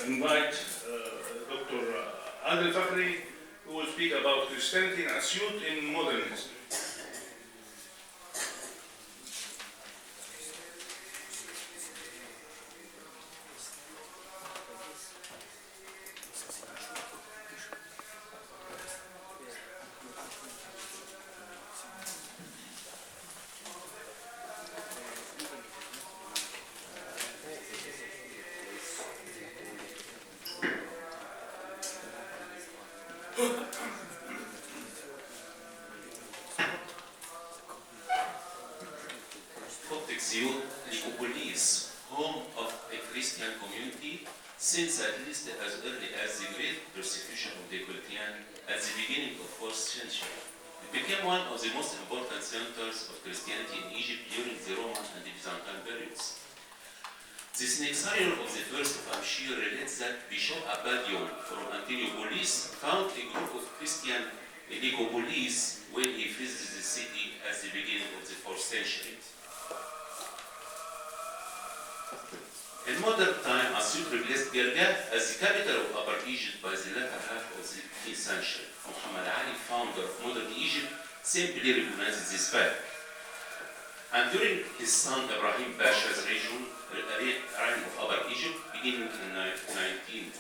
invite Dr. Adel Fakhry, who will speak about Christianity in Assiut in modernism. Assiut, Nicopolis, home of a Christian community, since at least as early as the great persecution of Diocletian at the beginning of 4th century. It became one of the most important centers of Christianity in Egypt during the Roman and the Byzantine periods. The Synaxarion of the first of Amshir relates that Bishop Abadion from Antinopolis found a group of Christian Nicopolis when he visited the city at the beginning of the 4th century. In modern time, Assiut replaced Gergah as the capital of Upper Egypt by the latter half of the 15th century. Muhammad Ali, founder of modern Egypt, simply recognized this fact. And during his son Ibrahim Pasha's reign of Upper Egypt, beginning in 1811,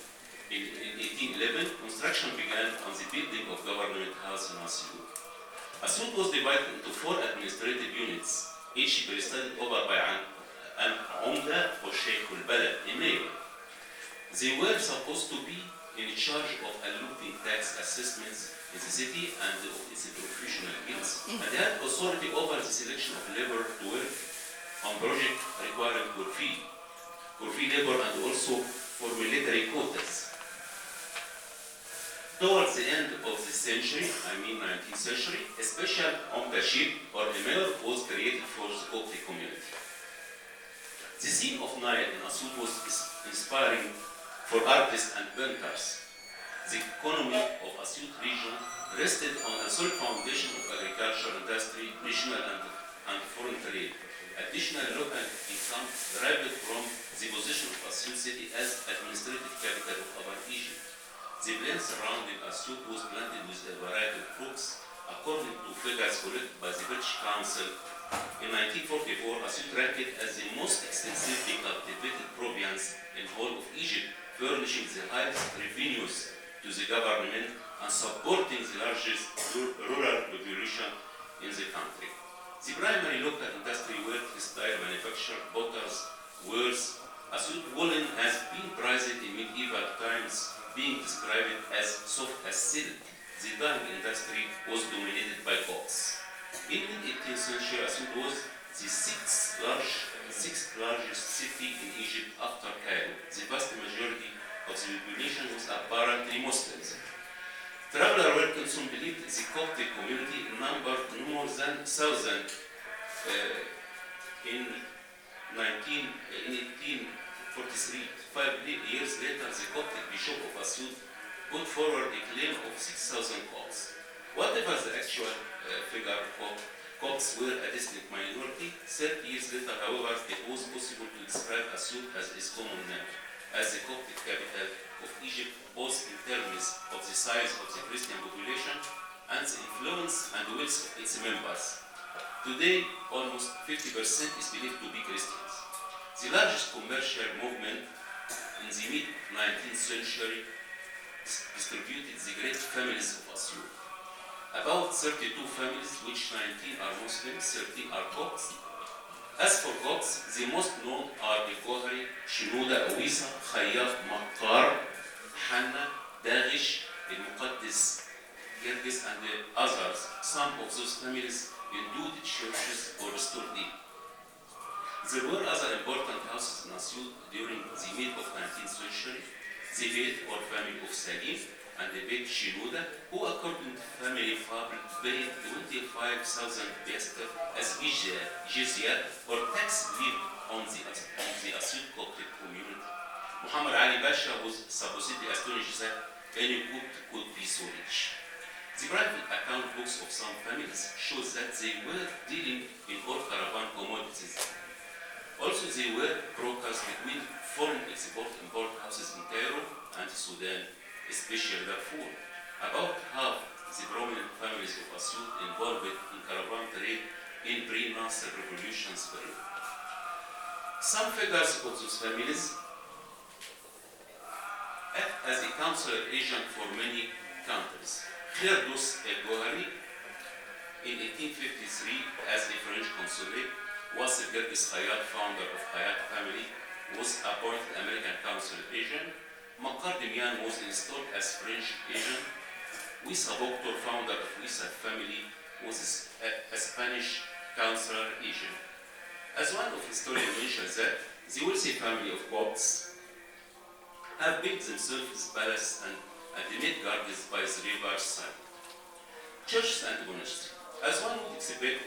construction began on the building of government house in Assiut. Assiut was divided into 4 administrative units, each presided over by an Umda or Sheikh al-Balad, a mayor. They were supposed to be in charge of allocating tax assessments in the city and of its professional guilds. And they had authority over the selection of labor to work on projects requiring Kurfi labor, and also for military quotas. Towards the end of the century, 19th century, a special Umdashib or a mayor was created for the Coptic community. The scene of Nile in Assiut was inspiring for artists and painters. The economy of Assiut region rested on a solid foundation of agriculture, industry, regional and foreign trade. Additional local income derived from the position of Assiut city as administrative capital of Upper Egypt. The plain surrounding Assiut was planted with a variety of crops, according to figures collected by the British Council. In 1944, Assiut ranked as the most extensively cultivated province in whole of Egypt, furnishing the highest revenues to the government and supporting the largest rural population in the country. The primary local industry were textile manufacture, potters, wares. Assiut woolen has been prized in medieval times, being described as soft as silk. The dyeing industry was dominated by Copts. In the 18th century, Assiut was the sixth largest city in Egypt after Cairo. The vast majority of the population was apparently Muslims. Traveler Wilkinson believed the Coptic community numbered more than 1,000 in 1843. 5 years later, the Coptic Bishop of Assiut put forward a claim of 6,000 Copts. Whatever the actual figure, Copts were a distinct minority. 30 years later, however, it was possible to describe Assiut as its common name, as the Coptic capital of Egypt, both in terms of the size of the Christian population and the influence and wealth of its members. Today, almost 50% is believed to be Christians. The largest commercial movement in the mid-19th century distributed the great families of Assiut. About 32 families, which 19 are Muslims, 13 are Copts. As for Copts, the most known are the Fakhry, Shenouda, Awisa, Khayyaf, Makkar, Hanna, Dagish, Al-Muqaddis, Girgis, and the others. Some of those families endowed churches or restored them. There were other important houses in Assiut during the mid of 19th century. The Beit or family of Salim and the Beit Shenouda, who according to family fable paid 25,000 piastres as jizya or tax levied on the Assiut Coptic community. Muhammad Ali Pasha was supposedly astonished that any Copt could be so rich. The private account books of some families shows that they were dealing in all caravan commodities. Also, they were brokers between foreign export-import houses in Cairo and Sudan, especially Darfur. About half the prominent families of Assiut involved in caravan trade in pre-Nasser revolutions period. Some figures of those families act as a consular agent for many countries. Kherdous El-Gohari, in 1853, as a French consulate, was Gergis Khayat, founder of Khayat family, was appointed American consular agent. Makar Demian was installed as French agent. Wissa Boktor, founder of Wissa family, was a Spanish consular agent. As one of historians mentions that the wealthy family of Copts have built themselves palace and made gardens by the river's side. Churches and monasteries, as one would expect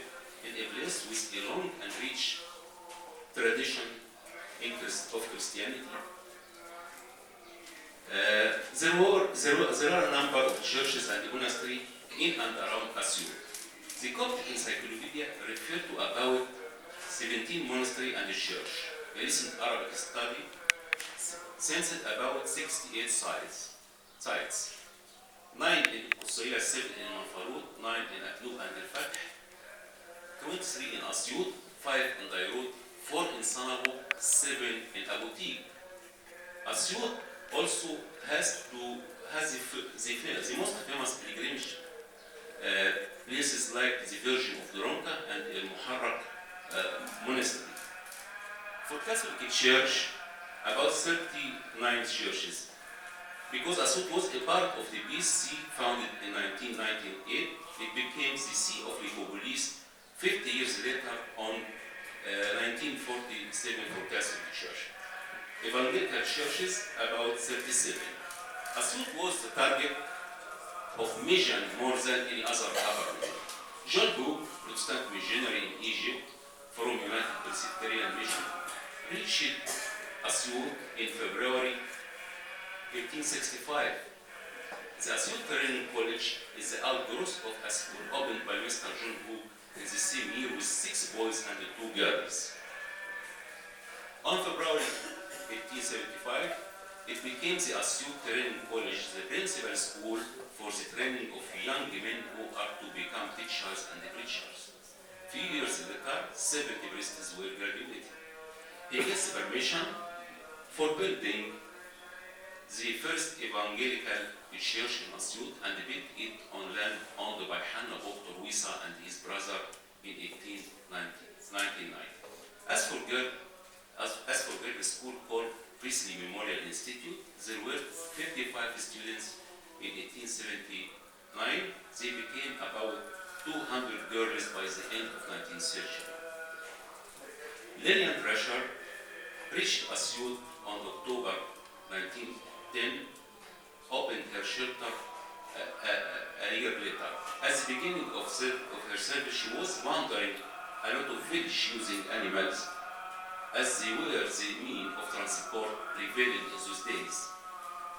in a place with a long and rich tradition of Christianity. There are a number of churches and monasteries in and around Assiut. The Coptic Encyclopedia referred to about 17 monasteries and a church. A recent Arabic study censored about 68 sites. 9 in Qusayya, 7 in Manfarut, 9 in Atlub and Al-Fath, 23 in Assiut, 5 in Dairut, 4 in Sanabo, 7 in Abu Tib. Assiut also has the most famous pilgrimage places like the Virgin of Doronka and El Muharrak Monastery. For Catholic Church, about 39 churches. Because Assiut was a part of the BC founded in 1998, it became the see of Licopolis 50 years later on 1947 for Catholic Church. Evangelical churches, about 37. Assiut was the target of mission more than any other Arab religion. John Hook, Protestant missionary in Egypt from United Presbyterian Mission, reached Assiut in February 1865. The Assiut Training College is the outgrowth of a school opened by Mr. John Hook in the same year with 6 boys and 2 girls. On February 1875, it became the Assiut Training College, the principal school for the training of young men who are to become teachers and preachers. Few years later, 70 priests were graduated. He gets permission for building the first evangelical church in Assiut and built it on land owned by Hanna Boktor Wissa and his brother in 1990. As for girls' school called Priestley Memorial Institute, there were 55 students in 1879. They became about 200 girls by the end of 19th century. Lillian Thrasher reached Assiut on October 1910, opened her shelter a year later. At the beginning of her service, she was wandering a lot of village using animals, as they were the mean of transport prevailing in those days,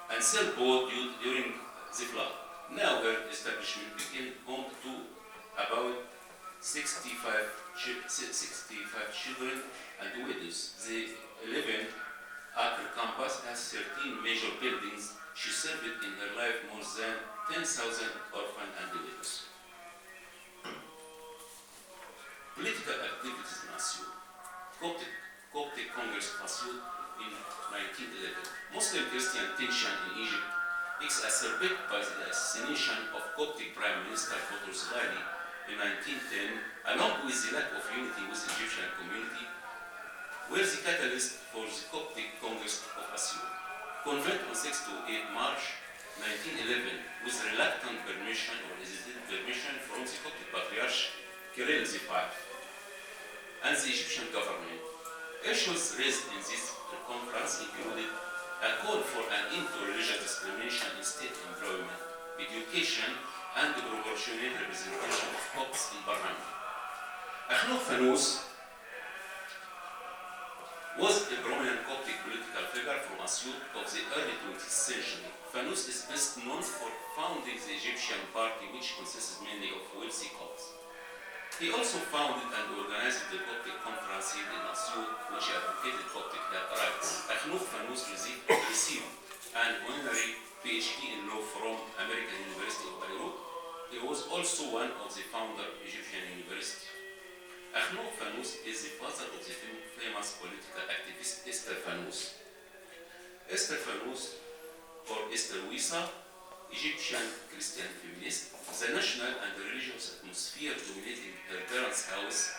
and sailboat during the flood. Now her establishment became home to about 65 children and widows. The 11-acre campus has 13 major buildings. She served in her life more than 10,000 orphans and widows. Political activities in Assiut. Coptic Congress of Assiut in 1911. Muslim-Christian tension in Egypt exacerbated by the assassination of Coptic Prime Minister Boutros Ghali in 1910, along with the lack of unity with the Egyptian community, were the catalyst for the Coptic Congress of Assiut. Convent on 6 to 8 March 1911, with reluctant permission or hesitant permission from the Coptic Patriarch Kirill V and the Egyptian government. Issues raised in this conference included a call for an end to religious discrimination in state employment, education, and the proportionate representation of Copts in Parliament. Ahmed Fanous was a prominent Coptic political figure from Assiut of the early 20th century. Fanous is best known for founding the Egyptian party, which consists mainly of wealthy Copts. He also founded and organized the Coptic Conference in Assiut, which advocated Coptic rights. Akhnouf Fanous received an honorary PhD in law from American University of Beirut. He was also one of the founder of Egyptian University. Akhnouf Fanous is the father of the famous political activist Esther Fanous. Esther Fanous, or Esther Wissa, Egyptian Christian feminist, the national and religious atmosphere dominating her parents' house,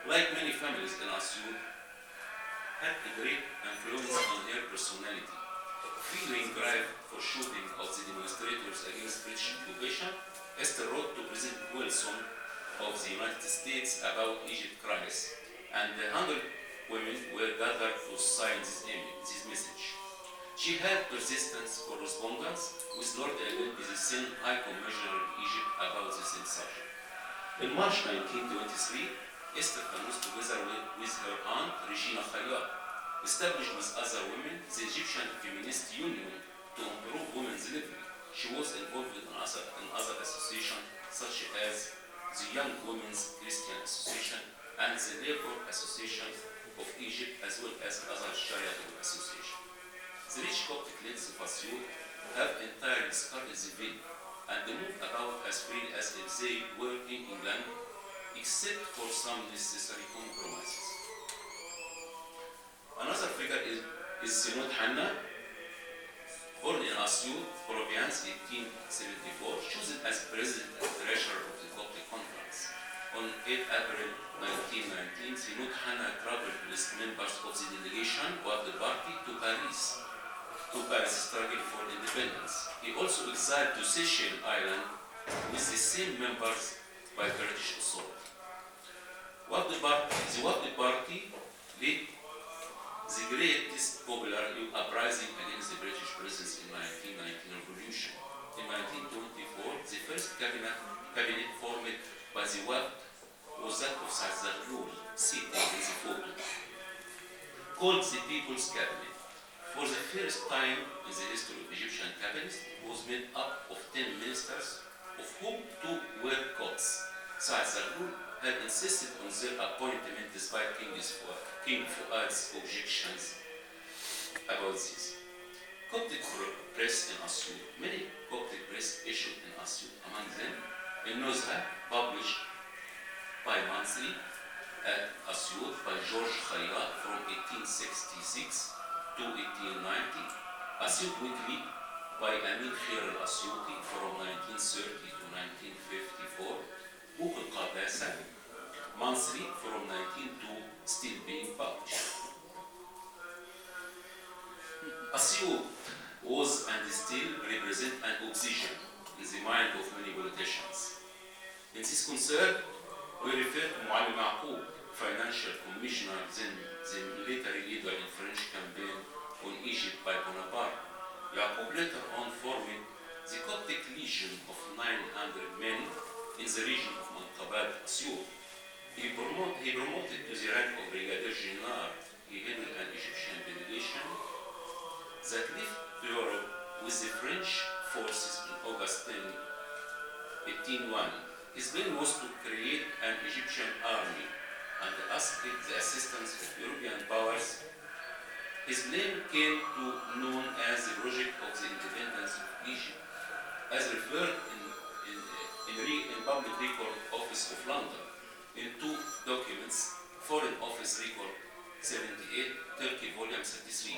like many families in Assiut, had a great influence on her personality. Feeling drive for shooting of the demonstrators against British occupation, Esther wrote to President Wilson of the United States about Egypt crisis, and 100 women were gathered to sign this message. She had persistent correspondence with Lord Adel, the then High Commissioner of Egypt, about the same subject. In March 1923, Esther Fanous, together with her aunt Regina Khayyat, established with other women the Egyptian Feminist Union to improve women's living. She was involved in other associations such as the Young Women's Christian Association and the Labor Association of Egypt, as well as other charitable associations. The rich Coptic ladies of Assiut have entirely discarded the veil and they move about as freely as if they were in England, except for some necessary compromises. Another figure is Simon Hanna, born in Assiut, Province, 1874, chosen as president and treasurer of the Coptic Conference. On 8 April 1919, Simon Hanna traveled with members of the delegation of the party to Paris struggle for independence. He also exiled to Seychelles Island with the same members by British assault. The Wafd Party led the greatest popular uprising against the British presence in 1919 revolution. In 1924, the first cabinet formed by the Wafd was that of Saad Zaghloul, sitting in the photo, called the People's Cabinet. For the first time in the history of Egyptian cabinets, it was made up of 10 ministers, of whom 2 were Copts. Saad Zaghloul had insisted on their appointment despite King Fuad's objections about this. Coptic press in Assiut. Many Coptic press issued in Assiut, among them Nuzha, published bi-monthly at Assiut by George Khayyat from 1866 to 1890, Assiut Weekly by Amin Khair al-Assiuti from 1930 to 1954, Book al-Qabasa, monthly from 1902, still being published. Assiut was and still represent an oxygen in the mind of many politicians. In this concern, we refer to Moualem Yaqub, financial commissioner, then the military leader in French campaign on Egypt by Bonaparte. Yaqub later on formed the Coptic Legion of 900 men in the region of Manqabat, Assiut. He promoted to the rank of Brigadier General. He headed an Egyptian delegation that left Europe with the French forces in August 1801. His plan was to create an Egyptian army and asked the assistance of European powers. His name came to known as the Project of the Independence of Egypt, as referred in Public Record Office of London in 2 documents, Foreign Office Record 78, Turkey Volume 33.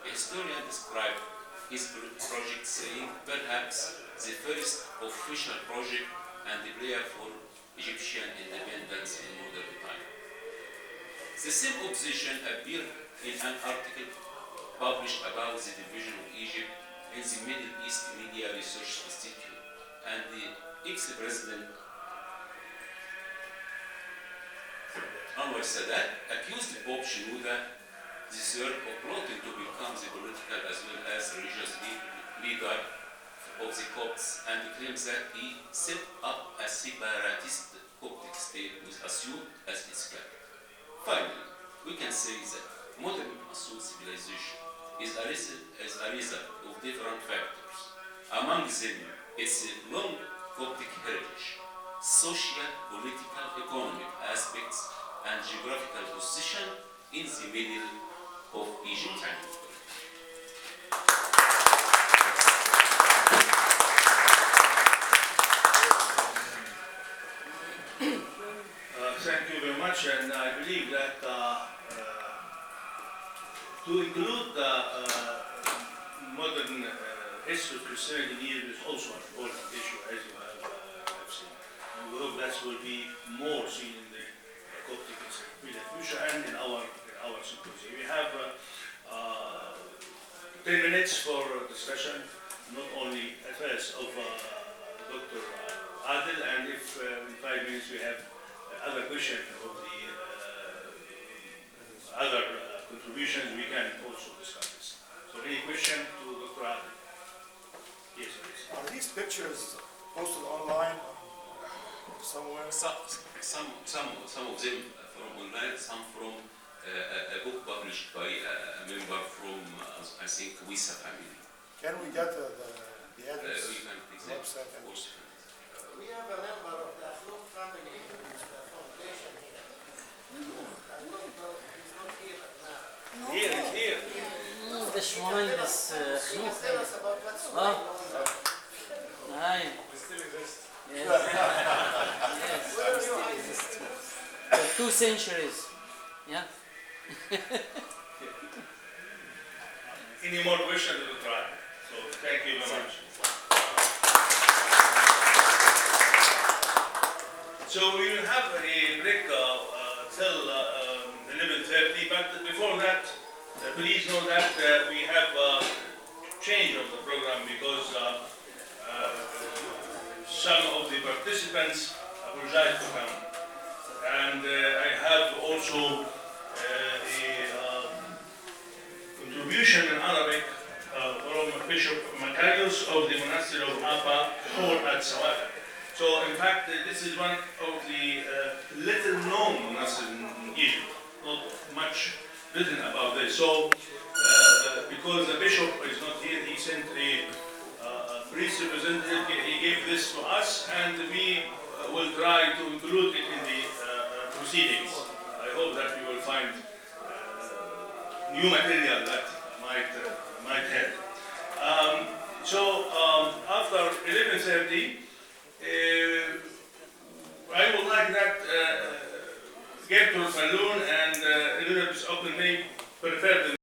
A historian described his project saying, perhaps the first official project and the prayer for Egyptian independence in modern time. The same opposition appeared in an article published about the division of Egypt in the Middle East Media Research Institute, and the ex-president Anwar Sadat accused Pope Shenouda III of plotting to become the political as well as religious leader of the Copts, and claims that he set up a separatist Coptic state with Assiut as its capital. Finally, we can say that modern Assiut civilization is a result of different factors. Among them, its long Coptic heritage, social, political, economic aspects and geographical position in the middle of Egypt and Ethiopia. Thank you very much, and I believe that to include the modern history of Christianity here is also an important issue, as you have seen. And we hope that will be more seen in the Coptic Encyclopedia future and in our symposium. We have 10 minutes for discussion, not only at first of Dr. Adel, and if in 5 minutes we have other questions of the other contributions, we can also discuss this. So any question to Dr. Adel? Yes, please. Are these pictures posted online somewhere? Some of them from online, some from a book published by a member from, I think, Wisa family. Can we get the address? You can take them, Website of course. We have a member of the Assiut family foundation here. I don't know, he's not here now. Here, it's here. this one is Can you tell us about what's Oh. going on? Aye. We still exist. Yes. Yes. Where are you hiding? For 2 centuries. Yeah. Any more questions, Dr. Adel? So thank you very much. So we will have a break till 11:30, but before that, please know that we have change of the program because some of the participants apologize to come. And I have also a contribution in Arabic from Bishop Makarios of the monastery of Apa or at Sawada. So in fact, this is one of the little known monasteries in Egypt. Not much written about this. So because the bishop is not here, he sent a priest representative. He gave this to us, and we will try to include it in the proceedings. I hope that we will find new material that might help. After 11:30, I would like that Gertrude Falloon and Elizabeth Oakley may prepare the